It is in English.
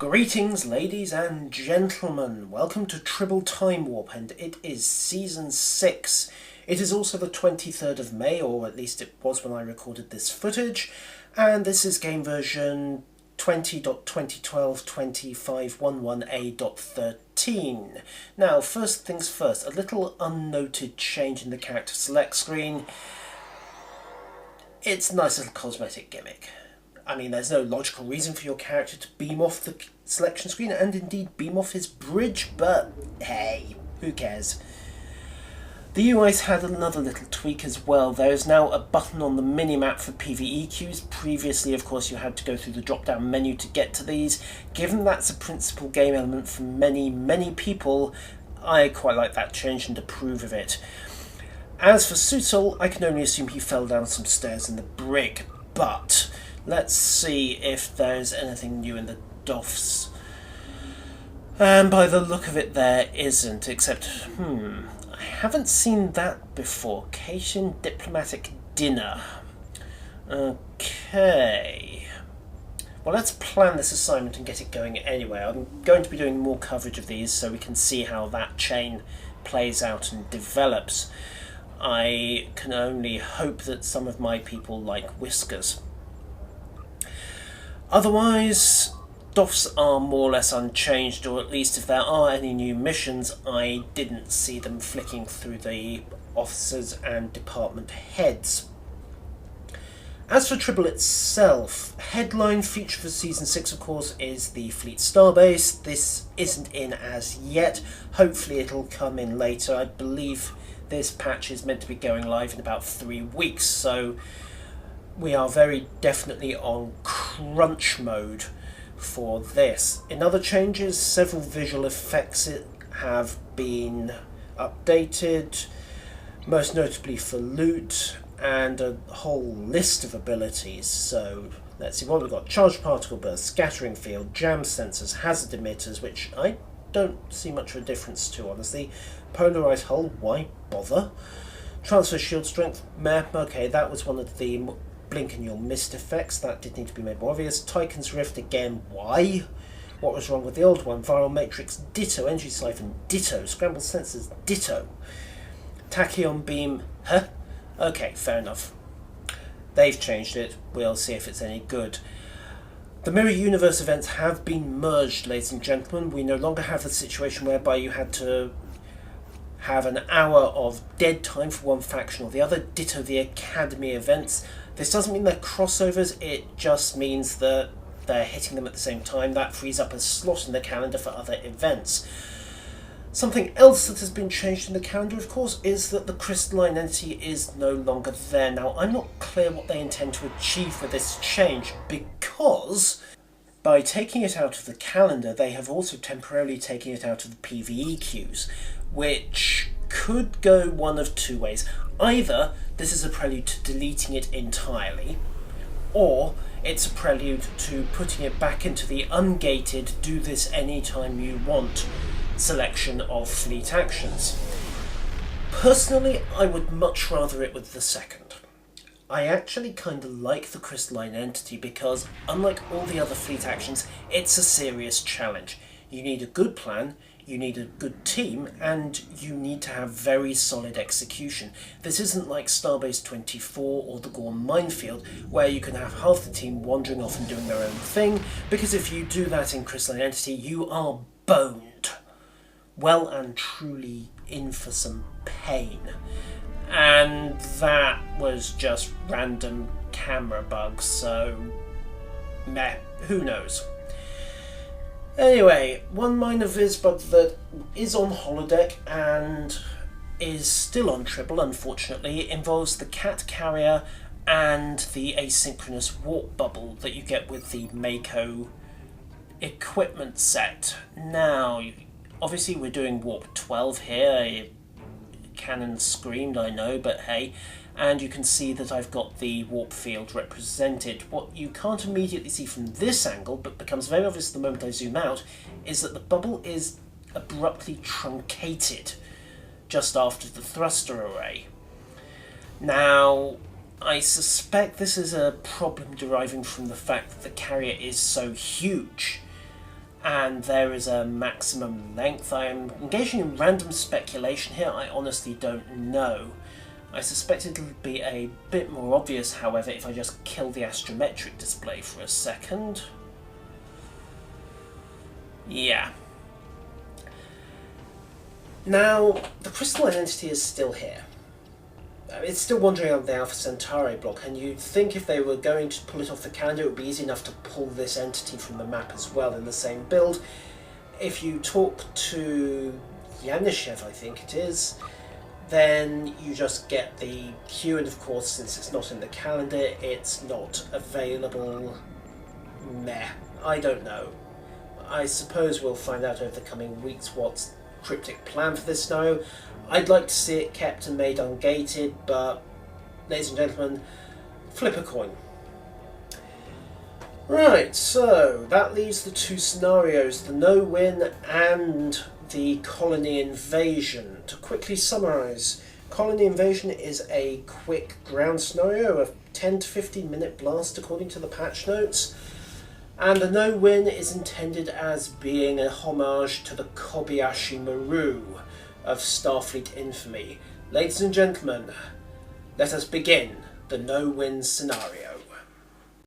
Greetings, ladies and gentlemen. Welcome to Tribble Timewarp, and it is Season 6. It is also the 23rd of May, or at least it was when I recorded this footage, and this is game version 20.2012.2511a.13. Now, first things first, a little unnoted change in the character select screen. It's a nice little cosmetic gimmick. I mean, there's no logical reason for your character to beam off the selection screen and indeed beam off his bridge, but hey, who cares? The UI's had another little tweak as well. There is now a button on the minimap for PvE queues. Previously, of course, you had to go through the drop-down menu to get to these. Given that's a principal game element for many people, I quite like that change and approve of it. As for Yuzral, I can only assume he fell down some stairs in the brig, but let's see if there's anything new in the DOFs. And by the look of it, there isn't, except, I haven't seen that before. Cation Diplomatic Dinner. Okay. Well, let's plan this assignment and get it going anyway. I'm going to be doing more coverage of these so we can see how that chain plays out and develops. I can only hope that some of my people like whiskers. Otherwise, DOFs are more or less unchanged, or at least if there are any new missions, I didn't see them flicking through the officers and department heads. As for Tribble itself, headline feature for Season 6, of course, is the Fleet Starbase. This isn't in as yet. Hopefully it'll come in later. I believe this patch is meant to be going live in about 3 weeks, so we are very definitely on crunch mode for this. In other changes, several visual effects have been updated, most notably for loot, and a whole list of abilities. So let's see what we've got. Charged particle burst, scattering field, jam sensors, hazard emitters, which I don't see much of a difference to, honestly. Polarized hull, why bother? Transfer shield strength, meh, okay, that was one of the blink and you'll miss effects, that did need to be made more obvious. Tychon's Rift again, why? What was wrong with the old one? Viral Matrix, ditto. Energy Siphon, ditto. Scrambled Sensors, ditto. Tachyon Beam, huh? Okay, fair enough. They've changed it, we'll see if it's any good. The Mirror Universe events have been merged, ladies and gentlemen. We no longer have the situation whereby you had to have an hour of dead time for one faction or the other, ditto the Academy events. This doesn't mean they're crossovers, it just means that they're hitting them at the same time. That frees up a slot in the calendar for other events. Something else that has been changed in the calendar, of course, is that the crystalline entity is no longer there. Now, I'm not clear what they intend to achieve with this change, because by taking it out of the calendar, they have also temporarily taken it out of the PvE queues, which could go one of two ways. Either this is a prelude to deleting it entirely, or it's a prelude to putting it back into the ungated, do this anytime you want selection of fleet actions. Personally, I would much rather it with the second. I actually kind of like the crystalline entity because, unlike all the other fleet actions, it's a serious challenge. You need a good plan, you need a good team, and you need to have very solid execution. This isn't like Starbase 24 or the Gorm Minefield, where you can have half the team wandering off and doing their own thing, because if you do that in Crystalline Entity, you are boned. Well and truly in for some pain. And that was just random camera bugs, so meh, who knows. Anyway, one minor viz bug that is on holodeck and is still on Tribble, unfortunately, involves the cat carrier and the asynchronous warp bubble that you get with the Mako equipment set. Now, obviously we're doing warp 12 here. Canon screamed, I know, but hey. And you can see that I've got the warp field represented. What you can't immediately see from this angle, but becomes very obvious the moment I zoom out, is that the bubble is abruptly truncated just after the thruster array. Now, I suspect this is a problem deriving from the fact that the carrier is so huge. and there is a maximum length. I am engaging in random speculation here, I honestly don't know. I suspect it'll be a bit more obvious, however, if I just kill the astrometric display for a second. Yeah. Now, the crystalline entity is still here. It's still wandering on the Alpha Centauri block, and you'd think if they were going to pull it off the calendar, it would be easy enough to pull this entity from the map as well in the same build. If you talk to Yanishev, I think it is, then you just get the queue, and of course, since it's not in the calendar, it's not available. Meh. I don't know. I suppose we'll find out over the coming weeks what's cryptic plan for this scenario. I'd like to see it kept and made ungated, but ladies and gentlemen, flip a coin. Right, so that leaves the two scenarios, the no-win and the colony invasion. To quickly summarise, colony invasion is a quick ground scenario, a 10 to 15 minute blast according to the patch notes. And the no-win is intended as being a homage to the Kobayashi Maru of Starfleet infamy. Ladies and gentlemen, let us begin the no-win scenario.